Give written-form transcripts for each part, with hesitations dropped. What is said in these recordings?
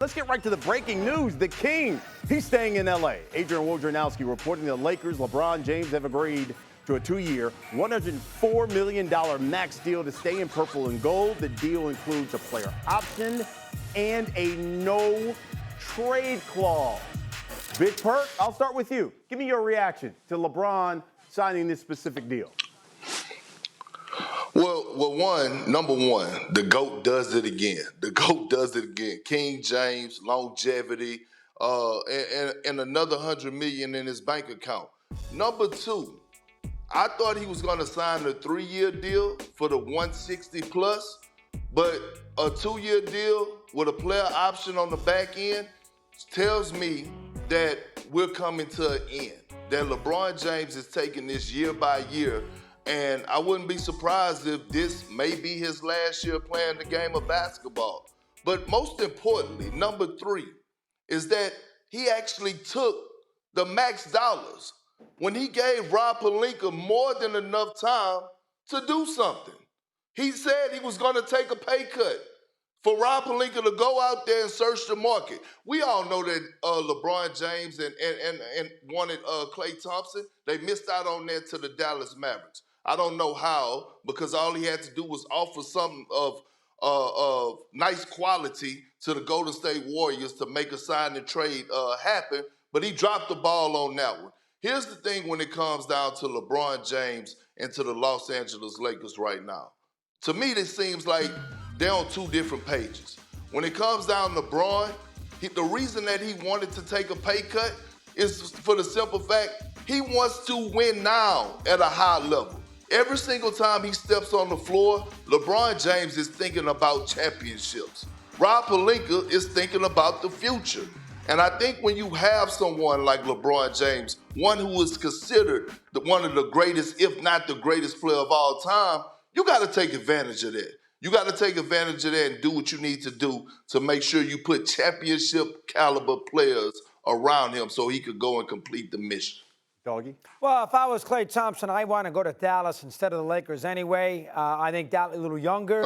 Let's get right to the breaking news. The King, he's staying in L.A. Adrian Wojnarowski reporting the Lakers, LeBron James have agreed to a 2-year, $104 million max deal to stay in purple and gold. The deal includes a player option and a no-trade clause. Big Perk, I'll start with you. Give me your reaction to LeBron signing this specific deal. Well, number one, the GOAT does it again. The GOAT does it again. King James, longevity, and another $100 million in his bank account. Number two, I thought he was going to sign a 3-year deal for the 160 plus, but a 2-year deal with a player option on the back end tells me that we're coming to an end. That LeBron James is taking this year by year. And I wouldn't be surprised if this may be his last year playing the game of basketball. But most importantly, number 3, is that he actually took the max dollars when he gave Rob Pelinka more than enough time to do something. He said he was going to take a pay cut for Rob Pelinka to go out there and search the market. We all know that LeBron James and wanted Klay Thompson. They missed out on that to the Dallas Mavericks. I don't know how, because all he had to do was offer something of nice quality to the Golden State Warriors to make a sign and trade happen, but he dropped the ball on that one. Here's the thing when it comes down to LeBron James and to the Los Angeles Lakers right now. To me, this seems like they're on 2 different pages. When it comes down to LeBron, the reason that he wanted to take a pay cut is for the simple fact he wants to win now at a high level. Every single time he steps on the floor, LeBron James is thinking about championships. Rob Pelinka is thinking about the future. And I think when you have someone like LeBron James, one who is considered one of the greatest, if not the greatest player of all time, you got to take advantage of that. You got to take advantage of that and do what you need to do to make sure you put championship caliber players around him so he could go and complete the mission. Doggy? Well, if I was Klay Thompson, I want to go to Dallas instead of the Lakers anyway. I think Dallas a little younger.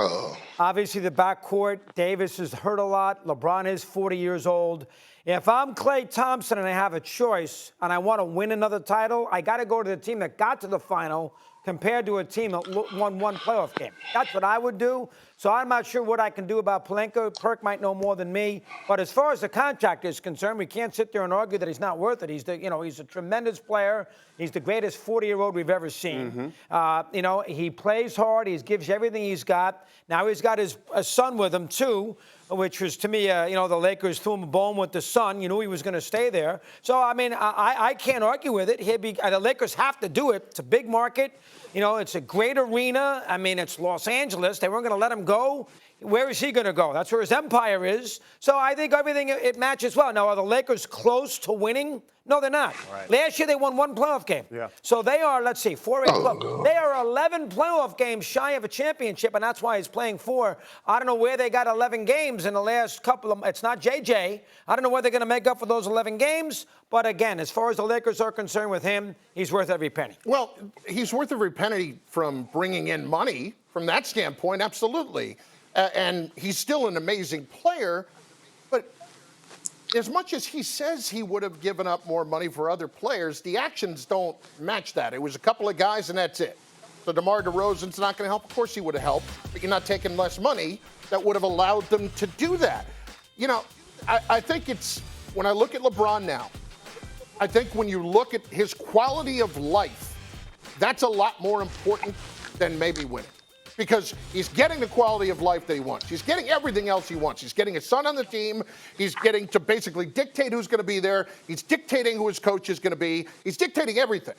Obviously, the backcourt, Davis is hurt a lot. LeBron is 40 years old. If I'm Klay Thompson and I have a choice and I want to win another title, I got to go to the team that got to the final compared to a team that won 1 playoff game. That's what I would do. So I'm not sure what I can do about Pelinka. Perk might know more than me. But as far as the contract is concerned, we can't sit there and argue that he's not worth it. He's a tremendous player. He's the greatest 40-year-old we've ever seen. He plays hard. He gives you everything he's got. Now he's got his son with him too, which was to me, the Lakers threw him a bone with the son. You knew he was going to stay there. So I mean, I can't argue with it. The Lakers have to do it. It's a big market. It's a great arena. I mean, it's Los Angeles. They weren't going to let him go. Where is he going to go? That's where his empire is. So I think everything, it matches well. Now, are the Lakers close to winning? No, they're not. Right. Last year, they won 1 playoff game. Yeah. So they are, let's see, 4, 8, 12. They are 11 playoff games shy of a championship, and that's why he's playing 4. I don't know where they got 11 games in the last couple of, it's not JJ. I don't know where they're going to make up for those 11 games. But again, as far as the Lakers are concerned with him, he's worth every penny. Well, he's worth every penny from bringing in money. From that standpoint, absolutely. And he's still an amazing player. But as much as he says he would have given up more money for other players, the actions don't match that. It was a couple of guys, and that's it. So DeMar DeRozan's not going to help. Of course he would have helped, but you're not taking less money. That would have allowed them to do that. I think it's, when I look at LeBron now, I think when you look at his quality of life, that's a lot more important than maybe winning. Because he's getting the quality of life that he wants. He's getting everything else he wants. He's getting his son on the team. He's getting to basically dictate who's going to be there. He's dictating who his coach is going to be. He's dictating everything.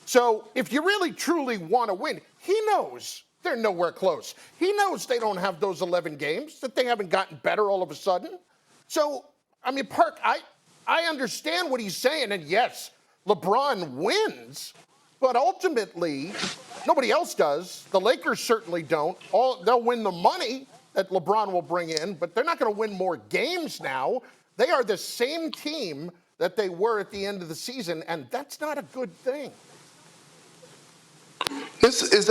So if you really, truly want to win, he knows they're nowhere close. He knows they don't have those 11 games, that they haven't gotten better all of a sudden. So, I mean, Perk, I understand what he's saying. And yes, LeBron wins. But ultimately, nobody else does. The Lakers certainly don't. They'll win the money that LeBron will bring in, but they're not going to win more games now. They are the same team that they were at the end of the season, and that's not a good thing. It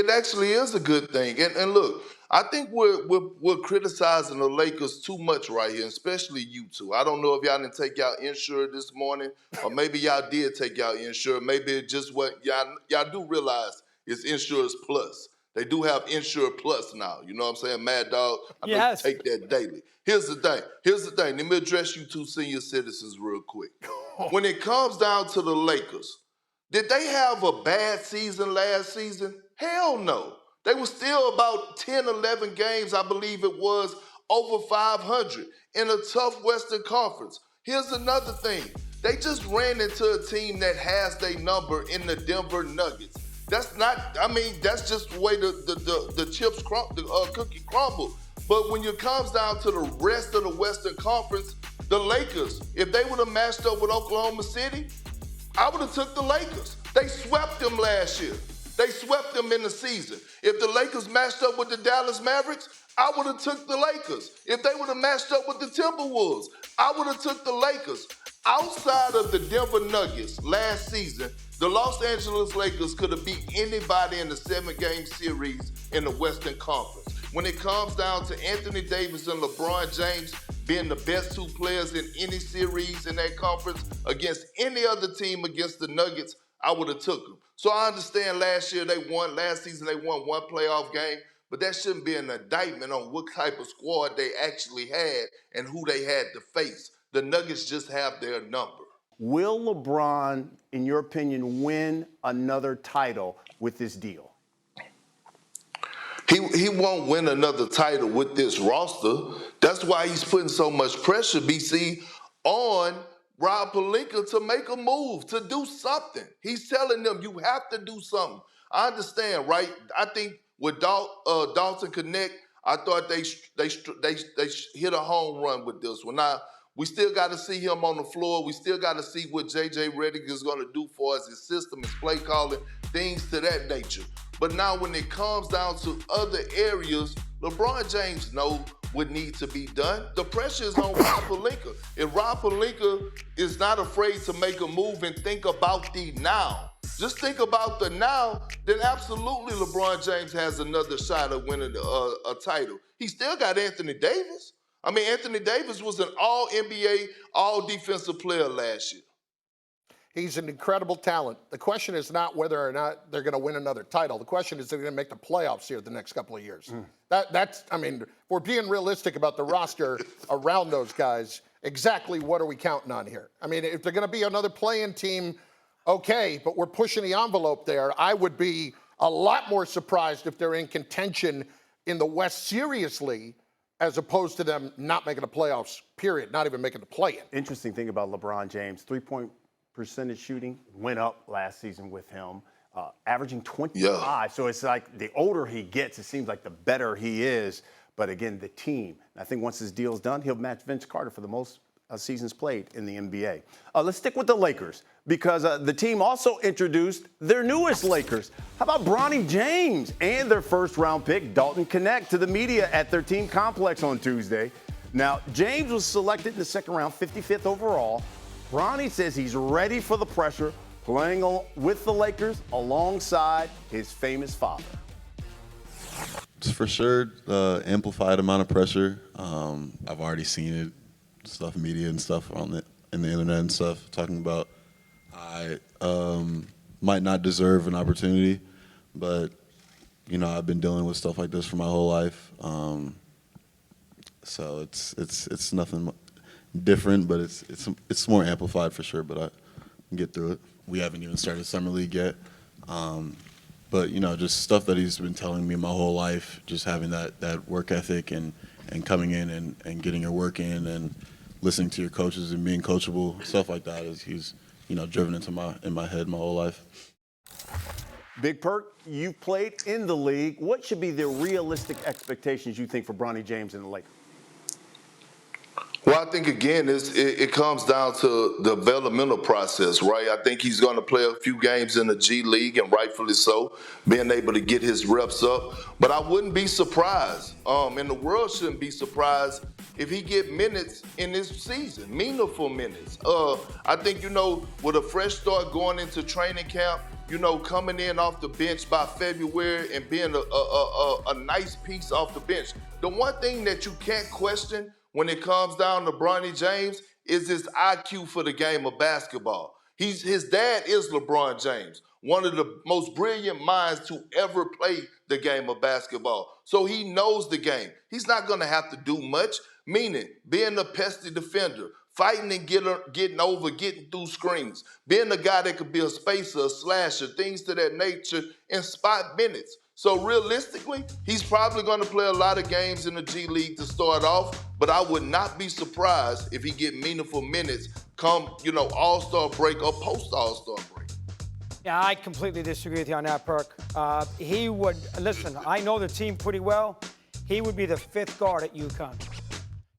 actually is a good thing. And look, I think we're criticizing the Lakers too much right here, especially you two. I don't know if y'all didn't take y'all insurance this morning, or maybe y'all did take y'all insurance. Maybe it's just what y'all do realize is Insurance Plus. They do have Insure Plus now. You know what I'm saying, Mad Dog? I know Yes. you take that daily. Here's the thing. Let me address you two senior citizens real quick. When it comes down to the Lakers, did they have a bad season last season? Hell no. They were still about 10, 11 games, I believe it was, over 500 in a tough Western Conference. Here's another thing. They just ran into a team that has their number in the Denver Nuggets. That's just the way the chips cookie crumble. But when it comes down to the rest of the Western Conference, the Lakers, if they would have matched up with Oklahoma City, I would have took the Lakers. They swept them last year. They swept them in the season. If the Lakers matched up with the Dallas Mavericks, I would have took the Lakers. If they would have matched up with the Timberwolves, I would have took the Lakers. Outside of the Denver Nuggets last season, the Los Angeles Lakers could have beat anybody in the 7-game series in the Western Conference. When it comes down to Anthony Davis and LeBron James being the best two players in any series in that conference against any other team against the Nuggets, I would have took them. So I understand last season they won one playoff game, but that shouldn't be an indictment on what type of squad they actually had and who they had to face. The Nuggets just have their number. Will LeBron, in your opinion, win another title with this deal? He won't win another title with this roster. That's why he's putting so much pressure, BC, on Rob Pelinka to make a move, to do something. He's telling them, you have to do something. I understand, right? I think with Dalton Connect, I thought they hit a home run with this one. Now, we still got to see him on the floor. We still got to see what J.J. Redick is going to do for us, his system, his play calling, things to that nature. But now when it comes down to other areas, LeBron James knows what needs to be done. The pressure is on Rob Pelinka. If Rob Pelinka is not afraid to make a move and think about the now, just think about the now, then absolutely LeBron James has another shot at winning a title. He still got Anthony Davis. I mean, Anthony Davis was an all-NBA, all-defensive player last year. He's an incredible talent. The question is not whether or not they're going to win another title. The question is, they're going to make the playoffs here the next couple of years. If we're being realistic about the roster around those guys, exactly what are we counting on here? I mean, if they're going to be another play-in team, okay, but we're pushing the envelope there. I would be a lot more surprised if they're in contention in the West seriously, as opposed to them not making the playoffs, period, not even making the play-in. Interesting thing about LeBron James, three-point percentage shooting went up last season with him, averaging 25. Yeah. So it's like the older he gets, it seems like the better he is. But again, the team, I think once his deal's done, he'll match Vince Carter for the most seasons played in the NBA. Let's stick with the Lakers because the team also introduced their newest Lakers. How about Bronny James and their first-round pick, Dalton Connect, to the media at their team complex on Tuesday. Now, James was selected in the second round, 55th overall. Bronny says he's ready for the pressure, playing with the Lakers alongside his famous father. It's for sure amplified amount of pressure. I've already seen it, stuff, media and stuff in the internet and stuff, talking about I might not deserve an opportunity, but I've been dealing with stuff like this for my whole life. So it's nothing different, but it's more amplified for sure, but I can get through it. We haven't even started Summer League yet. But, just stuff that he's been telling me my whole life, just having that work ethic and coming in and getting your work in and listening to your coaches and being coachable, stuff like that is he's, driven into my head my whole life. Big Perk, you've played in the league. What should be the realistic expectations you think for Bronny James and the Lakers? Well, I think, again, it comes down to the developmental process, right? I think he's going to play a few games in the G League, and rightfully so, being able to get his reps up. But I wouldn't be surprised, and the world shouldn't be surprised, if he get minutes in this season, meaningful minutes. I think, with a fresh start going into training camp, coming in off the bench by February and being a nice piece off the bench. The one thing that you can't question when it comes down to Bronny James is his IQ for the game of basketball. His dad is LeBron James, one of the most brilliant minds to ever play the game of basketball. So he knows the game. He's not going to have to do much, meaning being a pesky defender, fighting and getting through screens, being a guy that could be a spacer, a slasher, things to that nature in spot minutes. So realistically, he's probably going to play a lot of games in the G League to start off, but I would not be surprised if he get meaningful minutes come, All-Star break or post-All-Star break. Yeah, I completely disagree with you on that, Perk. He would, listen, I know the team pretty well. He would be the 5th guard at UConn.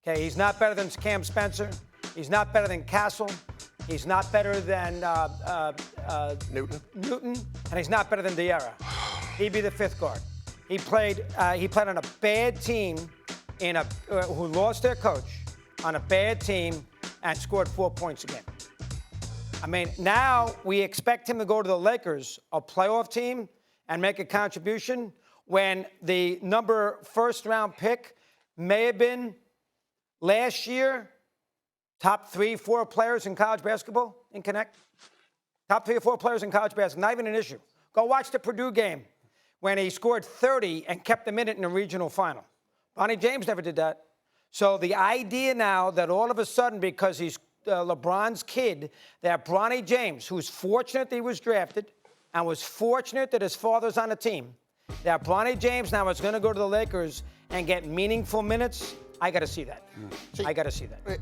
Okay, he's not better than Cam Spencer. He's not better than Castle. He's not better than Newton, and he's not better than De'Ara. He'd be the 5th guard. He played on a bad team who lost their coach on a bad team and scored 4 points a game. I mean, now we expect him to go to the Lakers, a playoff team, and make a contribution when the first-round pick may have been last year top 3, 4 players in college basketball in Connect. Top 3 or 4 players in college basketball, not even an issue. Go watch the Purdue game when he scored 30 and kept them in it in the regional final. Bronny James never did that. So the idea now that all of a sudden, because he's LeBron's kid, that Bronny James, who's fortunate that he was drafted and was fortunate that his father's on the team, that Bronny James now is going to go to the Lakers and get meaningful minutes, I got to see that. I got to see that.